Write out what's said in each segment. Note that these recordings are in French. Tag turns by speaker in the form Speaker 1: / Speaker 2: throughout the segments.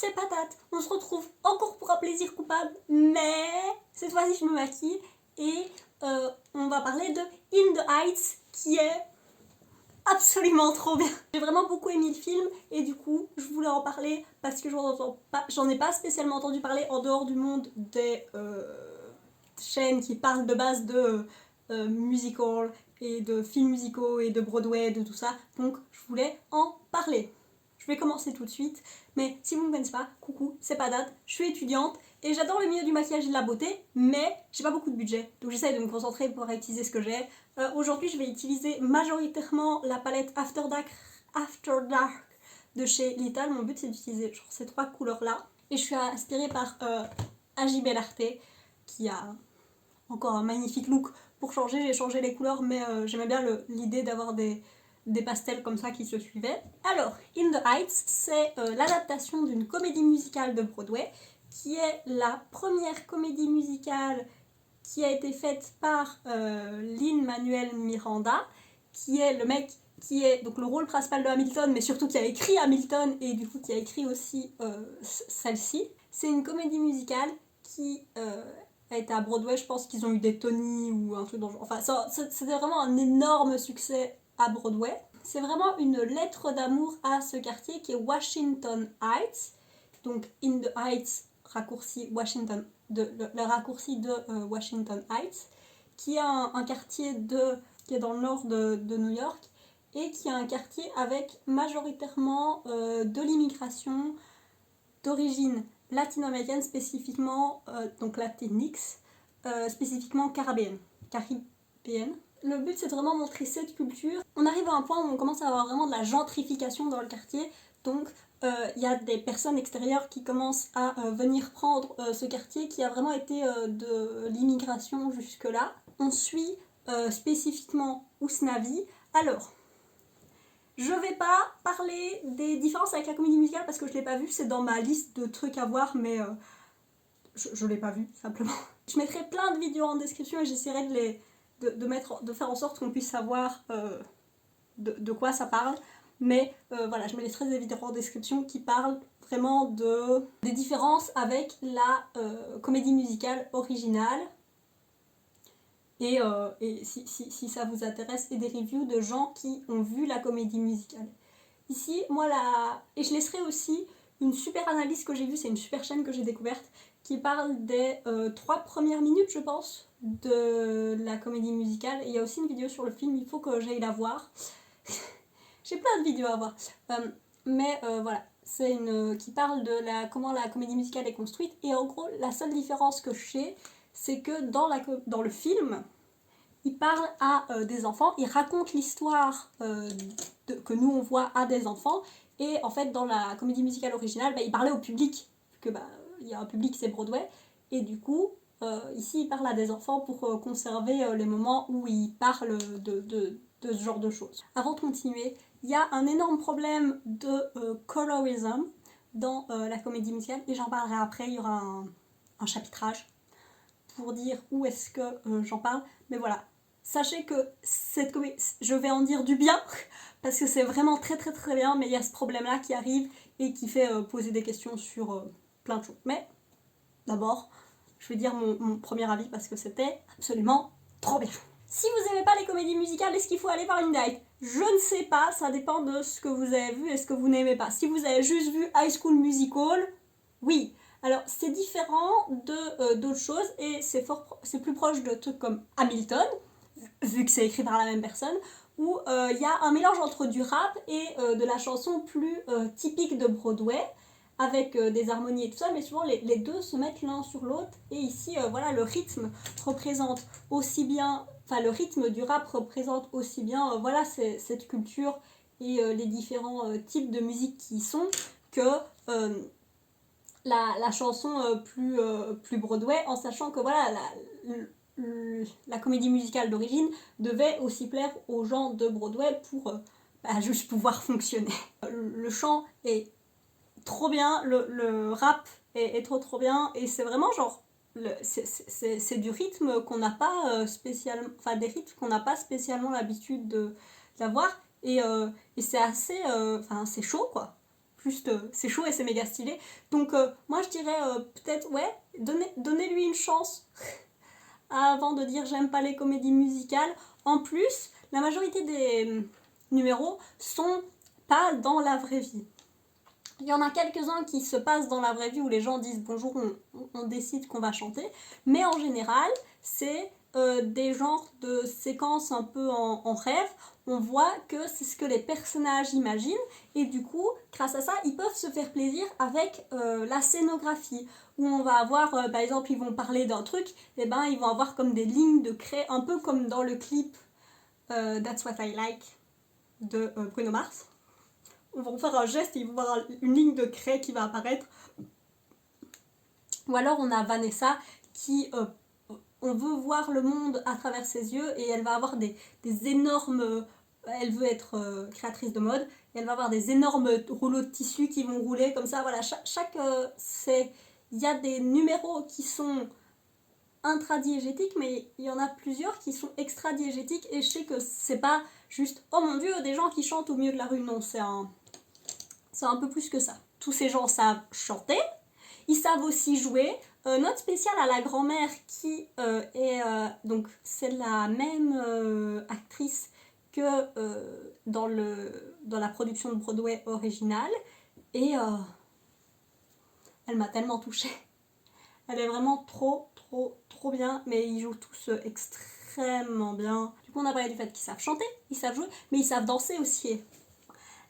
Speaker 1: c'est Patate. On se retrouve encore pour un plaisir coupable, mais cette fois-ci je me maquille et on va parler de In the Heights qui est absolument trop bien. J'ai vraiment beaucoup aimé le film et du coup je voulais en parler parce que j'en ai pas spécialement entendu parler en dehors du monde des chaînes qui parlent de base de musical et de films musicaux et de Broadway, de tout ça. Donc je voulais en parler. Je vais commencer tout de suite, mais si vous ne me connaissez pas, coucou, c'est Patate, je suis étudiante et j'adore le milieu du maquillage et de la beauté, mais j'ai pas beaucoup de budget, donc j'essaie de me concentrer pour utiliser ce que j'ai. Aujourd'hui, je vais utiliser majoritairement la palette After Dark de chez Little. Mon but, c'est d'utiliser ces trois couleurs-là. Et je suis inspirée par Agi Bellarte, qui a encore un magnifique look. Pour changer, j'ai changé les couleurs, mais j'aimais bien l'idée d'avoir des pastels comme ça qui se suivaient. Alors, In the Heights, c'est l'adaptation d'une comédie musicale de Broadway, qui est la première comédie musicale qui a été faite par Lin-Manuel Miranda, qui est le mec qui est donc le rôle principal de Hamilton, mais surtout qui a écrit Hamilton et du coup qui a écrit aussi celle-ci. C'est une comédie musicale qui a été à Broadway, je pense qu'ils ont eu des Tony ou un truc dans le genre. Enfin, c'était vraiment un énorme succès à Broadway. C'est vraiment une lettre d'amour à ce quartier qui est Washington Heights. Donc In the Heights, raccourci Washington, le raccourci de Washington Heights, qui est un quartier qui est dans le nord de New York et qui est un quartier avec majoritairement de l'immigration d'origine latino-américaine, spécifiquement donc latinx, spécifiquement caribéenne. Le but, c'est de vraiment montrer cette culture. On arrive à un point où on commence à avoir vraiment de la gentrification dans le quartier, donc il y a des personnes extérieures qui commencent à venir prendre ce quartier qui a vraiment été de l'immigration jusque-là. On suit spécifiquement Usnavi. Alors, je vais pas parler des différences avec la comédie musicale parce que je l'ai pas vue, c'est dans ma liste de trucs à voir, mais je l'ai pas vue, simplement. Je mettrai plein de vidéos en description et j'essaierai de faire en sorte qu'on puisse savoir de quoi ça parle. Mais voilà, je mettrai des vidéos en description qui parlent vraiment des différences avec la comédie musicale originale. Et si ça vous intéresse, et des reviews de gens qui ont vu la comédie musicale. Ici, moi, et je laisserai aussi une super analyse que j'ai vue, c'est une super chaîne que j'ai découverte, qui parle des 3 premières minutes, je pense, de la comédie musicale. Et il y a aussi une vidéo sur le film, il faut que j'aille la voir. J'ai plein de vidéos à voir. Mais voilà, c'est une qui parle de comment la comédie musicale est construite. Et en gros, la seule différence que je sais, c'est que dans le film, il parle à des enfants, il raconte l'histoire que nous on voit à des enfants. Et en fait, dans la comédie musicale originale, il parlait au public, que il y a un public, c'est Broadway. Et du coup, ici, il parle à des enfants pour conserver les moments où il parle de ce genre de choses. Avant de continuer, il y a un énorme problème de colorism dans la comédie musicale, et j'en parlerai après, il y aura un chapitrage pour dire où est-ce que j'en parle, mais voilà. Sachez que cette comédie, je vais en dire du bien, parce que c'est vraiment très très très bien, mais il y a ce problème-là qui arrive et qui fait poser des questions sur plein de choses. Mais d'abord, je vais dire mon premier avis parce que c'était absolument trop bien. Si vous n'aimez pas les comédies musicales, est-ce qu'il faut aller voir In the Heights ? Je ne sais pas, ça dépend de ce que vous avez vu et ce que vous n'aimez pas. Si vous avez juste vu High School Musical, oui. Alors, c'est différent d'autres choses et c'est plus proche de trucs comme Hamilton, vu que c'est écrit par la même personne, où il y a un mélange entre du rap et de la chanson plus typique de Broadway, avec des harmonies et tout ça, mais souvent les deux se mettent l'un sur l'autre. Et ici, voilà, le rythme représente aussi bien, le rythme du rap représente aussi bien, voilà, cette culture et les différents types de musique qui y sont, que la chanson plus Broadway, en sachant que voilà, la comédie musicale d'origine devait aussi plaire aux gens de Broadway pour juste pouvoir fonctionner. Le chant est trop bien, le rap est trop bien, et c'est vraiment genre c'est du rythme qu'on n'a pas spécialement, des rythmes qu'on n'a pas spécialement l'habitude d'avoir, et c'est assez c'est chaud quoi. juste c'est chaud et c'est méga stylé. Donc moi je dirais peut-être ouais, donnez-lui une chance avant de dire j'aime pas les comédies musicales. En plus, la majorité des numéros sont pas dans la vraie vie. Il y en a quelques-uns qui se passent dans la vraie vie où les gens disent bonjour, on décide qu'on va chanter, mais en général, c'est des genres de séquences un peu en rêve. On voit que c'est ce que les personnages imaginent et du coup, grâce à ça, ils peuvent se faire plaisir avec la scénographie où on va avoir, par exemple, ils vont parler d'un truc, et ben ils vont avoir comme des lignes de craie, un peu comme dans le clip That's What I Like de Bruno Mars. On va faire un geste et ils vont voir une ligne de craie qui va apparaître. Ou alors on a Vanessa qui on veut voir le monde à travers ses yeux et elle va avoir des énormes elle veut être créatrice de mode et elle va avoir des énormes rouleaux de tissu qui vont rouler comme ça. Voilà, chaque il y a des numéros qui sont intradiégétiques, mais il y en a plusieurs qui sont extradiégétiques et je sais que c'est pas juste oh mon dieu des gens qui chantent au milieu de la rue, non, c'est un peu plus que ça. Tous ces gens savent chanter, ils savent aussi jouer. Note spéciale à la grand-mère qui est donc c'est la même actrice que dans la production de Broadway originale et elle m'a tellement touchée. Elle est vraiment trop bien, mais ils jouent tous extrêmement bien. Du coup on a parlé du fait qu'ils savent chanter, ils savent jouer, mais ils savent danser aussi.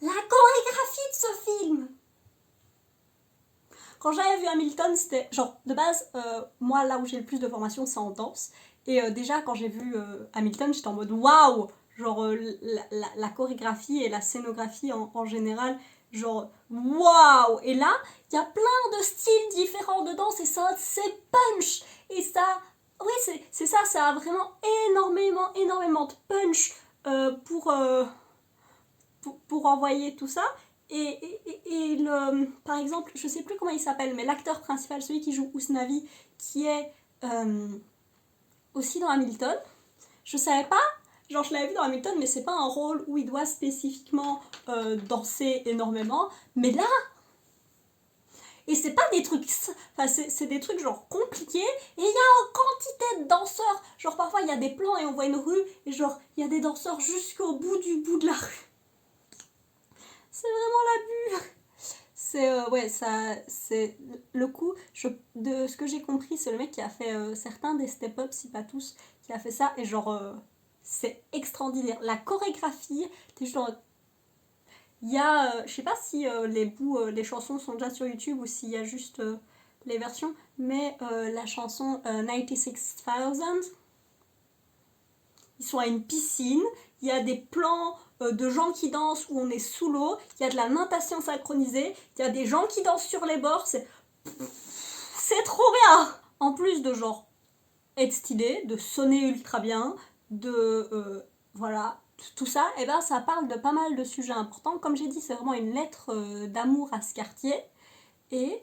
Speaker 1: La chorégraphie de ce film! Quand j'avais vu Hamilton, c'était genre de base, moi là où j'ai le plus de formation c'est en danse. Et déjà quand j'ai vu Hamilton, j'étais en mode waouh! Genre la chorégraphie et la scénographie en général, genre waouh! Et là, il y a plein de styles différents de danse et ça, c'est punch! Et ça, oui, c'est ça, ça a vraiment énormément de punch pour envoyer tout ça. Et par exemple, je sais plus comment il s'appelle, mais l'acteur principal, celui qui joue Usnavi, qui est aussi dans Hamilton, je savais pas, genre je l'avais vu dans Hamilton, mais c'est pas un rôle où il doit spécifiquement danser énormément, mais là, et c'est pas des trucs, enfin c'est des trucs genre compliqués, et il y a une quantité de danseurs, genre parfois il y a des plans et on voit une rue, et genre il y a des danseurs jusqu'au bout de la rue. C'est vraiment l'abus. C'est ouais, ça, c'est le coup. De ce que j'ai compris, c'est le mec qui a fait certains des step-up, si pas tous, qui a fait ça et genre c'est extraordinaire. La chorégraphie, t'es genre il y a, je sais pas si les chansons sont déjà sur YouTube ou s'il y a juste les versions, mais la chanson 96,000, ils sont à une piscine, il y a des plans de gens qui dansent où on est sous l'eau, il y a de la natation synchronisée, il y a des gens qui dansent sur les bords, c'est trop bien. En plus de genre être stylé, de sonner ultra bien, de voilà, tout ça, et ben ça parle de pas mal de sujets importants. Comme j'ai dit, c'est vraiment une lettre d'amour à ce quartier et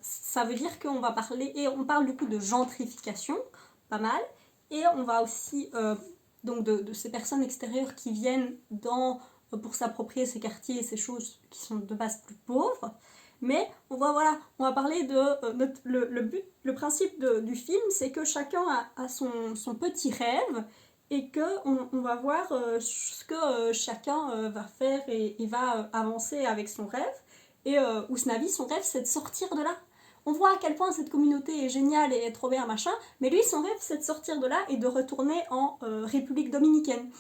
Speaker 1: ça veut dire qu'on va parler, et on parle du coup de gentrification, pas mal, et on va aussi donc de ces personnes extérieures qui viennent pour s'approprier ces quartiers et ces choses qui sont de base plus pauvres. Mais on va parler de le principe du film, c'est que chacun a son petit rêve et qu'on va voir ce que chacun va faire et va avancer avec son rêve. Et Usnavi, son rêve, c'est de sortir de là. On voit à quel point cette communauté est géniale et est trop bien, machin, mais lui, son rêve, c'est de sortir de là et de retourner en République dominicaine.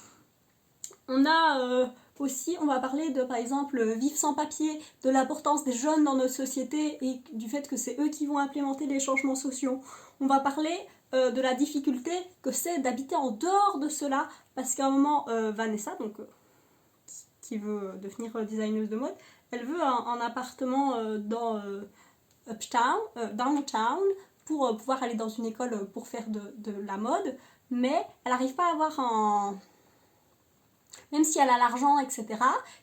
Speaker 1: On a aussi, on va parler de, par exemple, vivre sans papier, de l'importance des jeunes dans notre société et du fait que c'est eux qui vont implémenter les changements sociaux. On va parler de la difficulté que c'est d'habiter en dehors de cela, parce qu'à un moment, Vanessa, donc, qui veut devenir designeuse de mode, elle veut un appartement dans downtown, pour pouvoir aller dans une école pour faire de la mode, mais elle n'arrive pas à avoir un... Même si elle a l'argent, etc.,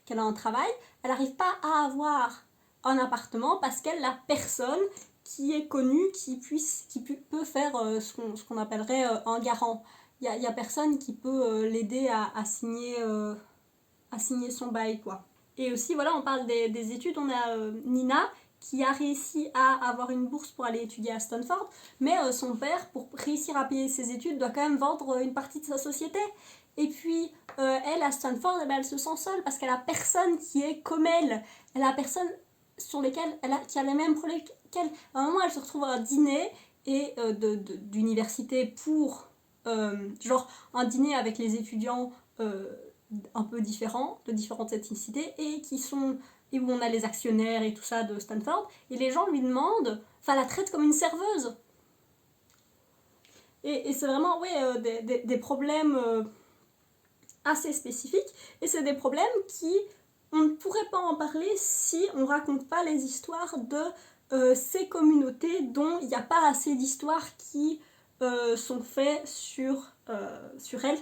Speaker 1: qu'elle a un travail, elle n'arrive pas à avoir un appartement parce qu'elle n'a personne qui est connu, qui peut faire ce qu'on appellerait un garant. Il n'y a personne qui peut l'aider à signer son bail, quoi. Et aussi, voilà, on parle des études. On a Nina qui a réussi à avoir une bourse pour aller étudier à Stanford, mais son père, pour réussir à payer ses études, doit quand même vendre une partie de sa société. Et puis, elle, à Stanford, eh ben, elle se sent seule parce qu'elle a personne qui est comme elle. Elle a personne sur lesquels qui a les mêmes problèmes qu'elle. À un moment, elle se retrouve à un dîner et, d'université pour genre un dîner avec les étudiants un peu différents, de différentes ethnicités, et où on a les actionnaires et tout ça de Stanford, et les gens lui demandent, enfin la traitent comme une serveuse. Et c'est vraiment des problèmes assez spécifiques, et c'est des problèmes qui, on ne pourrait pas en parler si on ne raconte pas les histoires de ces communautés dont il n'y a pas assez d'histoires qui sont faites sur elles.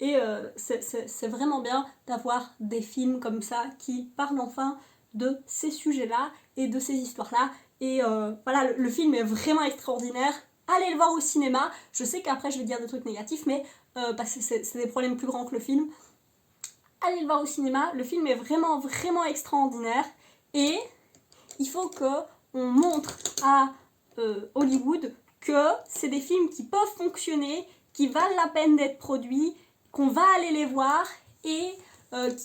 Speaker 1: Et c'est vraiment bien d'avoir des films comme ça qui parlent enfin de ces sujets-là et de ces histoires-là. Et voilà, le film est vraiment extraordinaire. Allez le voir au cinéma. Je sais qu'après je vais dire des trucs négatifs, mais parce que c'est des problèmes plus grands que le film. Allez le voir au cinéma. Le film est vraiment, vraiment extraordinaire. Et il faut qu'on montre à Hollywood que c'est des films qui peuvent fonctionner, qui valent la peine d'être produits, qu'on va aller les voir et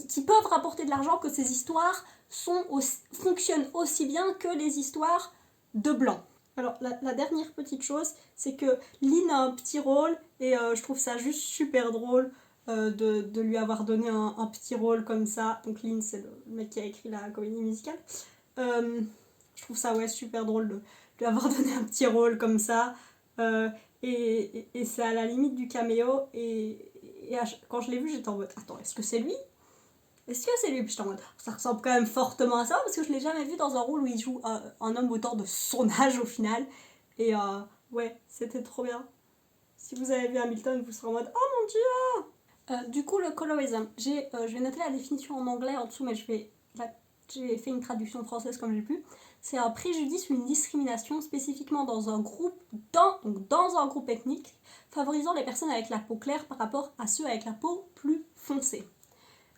Speaker 1: qui peuvent rapporter de l'argent, que ces histoires fonctionnent aussi bien que les histoires de blancs. Alors la dernière petite chose, c'est que Lynn a un petit rôle et je trouve ça juste super drôle de lui avoir donné un petit rôle comme ça. Donc Lynn, c'est le mec qui a écrit la comédie musicale. Je trouve ça super drôle de lui avoir donné un petit rôle comme ça. Et c'est à la limite du caméo. Et quand je l'ai vu, j'étais en mode attends, est-ce que c'est lui? Est-ce que c'est lui? Puis j'étais en mode ça ressemble quand même fortement à ça parce que je l'ai jamais vu dans un rôle où il joue un homme autant de son âge au final. Et ouais, c'était trop bien. Si vous avez vu Hamilton, vous serez en mode oh mon dieu! Du coup, le colorism, je vais noter la définition en anglais en dessous, mais j'ai fait une traduction française comme j'ai pu. C'est un préjudice ou une discrimination spécifiquement dans un groupe ethnique, favorisant les personnes avec la peau claire par rapport à ceux avec la peau plus foncée.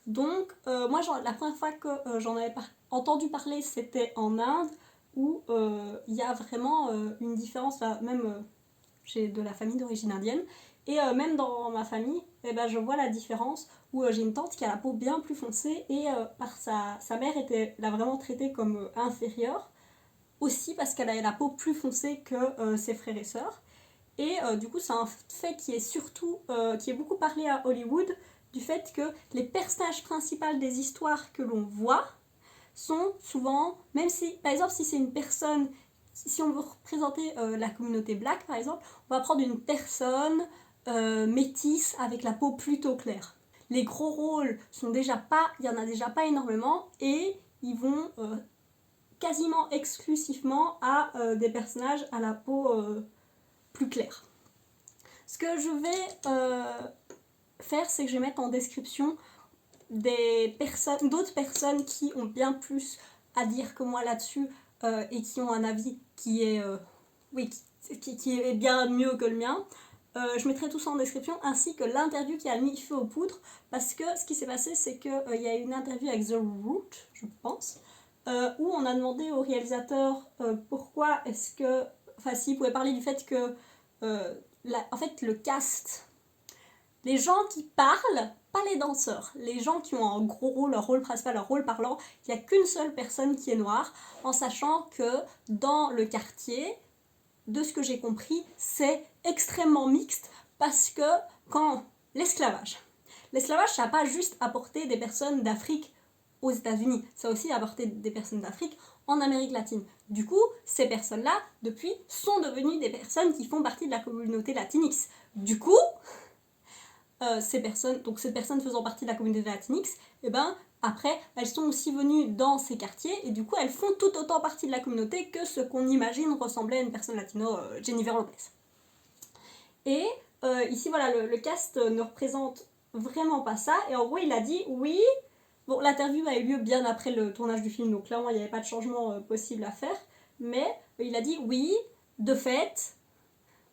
Speaker 1: Donc, moi, la première fois que j'en avais entendu parler, c'était en Inde, où il y a vraiment une différence, même j'ai de la famille d'origine indienne, et même dans ma famille, eh ben, je vois la différence où j'ai une tante qui a la peau bien plus foncée et par sa mère l'a vraiment traitée comme inférieure, aussi parce qu'elle avait la peau plus foncée que ses frères et sœurs. Et du coup, c'est un fait qui est beaucoup parlé à Hollywood, du fait que les personnages principaux des histoires que l'on voit sont souvent, même si, par exemple, si c'est une personne, si on veut représenter la communauté black, par exemple, on va prendre une personne métisse avec la peau plutôt claire. Les gros rôles il y en a déjà pas énormément, et ils vont quasiment exclusivement à des personnages à la peau plus claire. Ce que je vais faire, c'est que je vais mettre en description d'autres personnes qui ont bien plus à dire que moi là-dessus et qui ont un avis qui est, qui est bien mieux que le mien. Je mettrai tout ça en description, ainsi que l'interview qui a mis feu aux poudres, parce que ce qui s'est passé, c'est qu'il y a eu une interview avec The Root, je pense, où on a demandé au réalisateur pourquoi est-ce que, enfin s'il pouvait parler du fait que en fait le cast, les gens qui parlent, pas les danseurs, les gens qui ont un gros rôle, leur rôle principal, leur rôle parlant, il n'y a qu'une seule personne qui est noire, en sachant que dans le quartier, de ce que j'ai compris, c'est extrêmement mixte, parce que quand l'esclavage, ça n'a pas juste apporté des personnes d'Afrique aux États-Unis, ça a aussi apporté des personnes d'Afrique en Amérique latine. Du coup, ces personnes-là, depuis, sont devenues des personnes qui font partie de la communauté latinx. Du coup, ces personnes faisant partie de la communauté latinx, et ben après, elles sont aussi venues dans ces quartiers, et du coup, elles font tout autant partie de la communauté que ce qu'on imagine ressemblait à une personne latino, Jennifer Lopez. Et ici, voilà, le cast ne représente vraiment pas ça, et en gros, il a dit oui. Bon, l'interview a eu lieu bien après le tournage du film, donc clairement, il n'y avait pas de changement possible à faire, mais il a dit oui, de fait,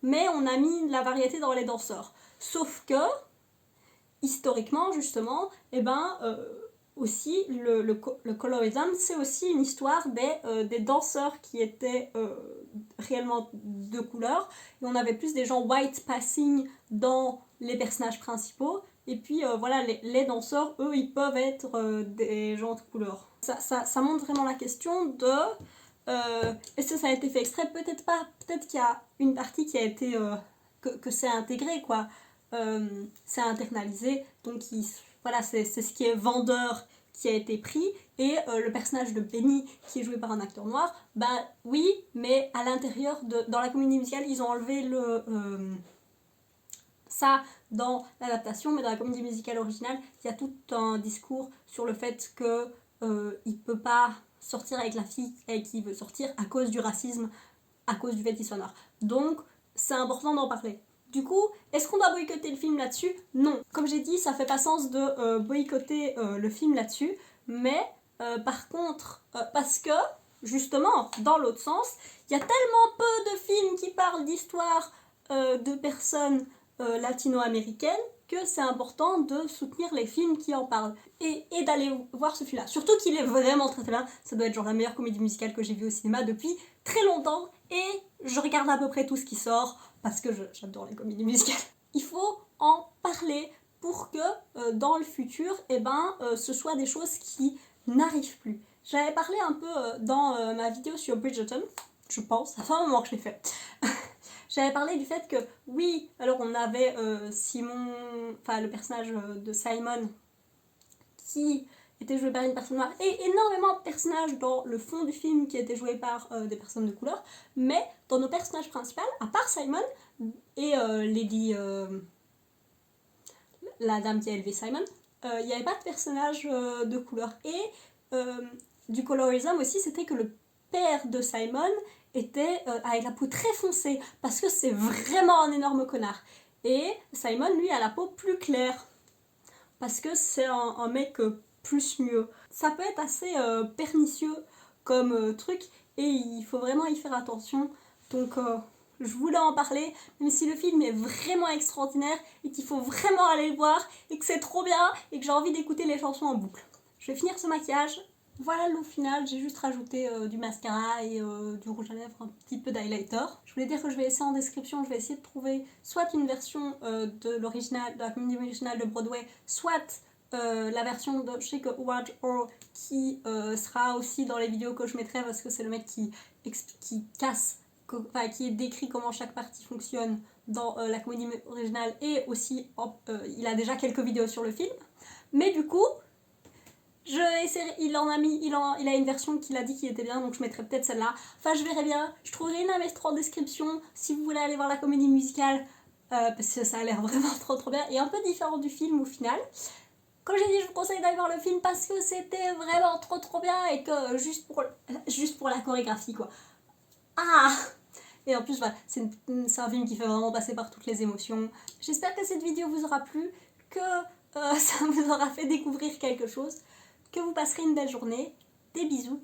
Speaker 1: mais on a mis de la variété dans les danseurs. Sauf que, historiquement, justement, aussi, le colorism, c'est aussi une histoire des danseurs qui étaient réellement de couleur. Et on avait plus des gens white passing dans les personnages principaux. Et puis voilà, les danseurs, eux, ils peuvent être des gens de couleur. Ça montre vraiment la question de... est-ce que ça a été fait exprès? Peut-être pas. Peut-être qu'il y a une partie qui a été... que c'est intégré, quoi. C'est internalisé. Donc, voilà, c'est ce qui est vendeur qui a été pris. Et le personnage de Benny, qui est joué par un acteur noir, bah oui, mais à l'intérieur, dans la comédie musicale, ils ont enlevé ça dans l'adaptation, mais dans la comédie musicale originale, il y a tout un discours sur le fait que il peut pas sortir avec la fille avec qui il veut sortir à cause du racisme, à cause du fait qu'il soit noir. Donc, c'est important d'en parler. Du coup, est-ce qu'on doit boycotter le film là-dessus? Non. Comme j'ai dit, ça fait pas sens de boycotter le film là-dessus, mais par contre, parce que, justement, dans l'autre sens, il y a tellement peu de films qui parlent d'histoires de personnes latino-américaines que c'est important de soutenir les films qui en parlent et d'aller voir ce film-là. Surtout qu'il est vraiment très très bien. Ça doit être genre la meilleure comédie musicale que j'ai vue au cinéma depuis très longtemps et je regarde à peu près tout ce qui sort parce que j'adore les comédies musicales. Il faut en parler pour que dans le futur, ce soit des choses qui n'arrivent plus. J'avais parlé un peu dans ma vidéo sur Bridgerton, je pense, ça fait un moment que je l'ai fait. J'avais parlé du fait que, oui, alors on avait le personnage de Simon, qui était joué par une personne noire, et énormément de personnages dans le fond du film qui étaient joués par des personnes de couleur, mais dans nos personnages principaux, à part Simon et Lady, la dame qui a élevé Simon, il n'y avait pas de personnage de couleur. Et du colorism aussi, c'était que le père de Simon était avec la peau très foncée, parce que c'est vraiment un énorme connard. Et Simon, lui, a la peau plus claire, parce que c'est un mec plus mieux. Ça peut être assez pernicieux comme truc, et il faut vraiment y faire attention. Donc je voulais en parler, même si le film est vraiment extraordinaire, et qu'il faut vraiment aller le voir, et que c'est trop bien, et que j'ai envie d'écouter les chansons en boucle. Je vais finir ce maquillage. Voilà le look final, j'ai juste rajouté du mascara et du rouge à lèvres, un petit peu d'highlighter. Je voulais dire que je vais essayer en description, je vais essayer de trouver soit une version de l'original, de la comédie originale de Broadway, soit la version de Chic Howard Hall qui sera aussi dans les vidéos que je mettrai parce que c'est le mec qui casse, qui décrit comment chaque partie fonctionne dans la comédie originale et aussi il a déjà quelques vidéos sur le film. Mais du coup, il a une version qu'il a dit qui était bien, donc je mettrai peut-être celle-là. Enfin, je verrai bien. Je trouverai une MS3 en description si vous voulez aller voir la comédie musicale, parce que ça a l'air vraiment trop bien et un peu différent du film au final. Comme j'ai dit, je vous conseille d'aller voir le film parce que c'était vraiment trop bien et que juste pour la chorégraphie, quoi. Ah! Et en plus, voilà, c'est un film qui fait vraiment passer par toutes les émotions. J'espère que cette vidéo vous aura plu, que ça vous aura fait découvrir quelque chose. Que vous passerez une belle journée. Des bisous.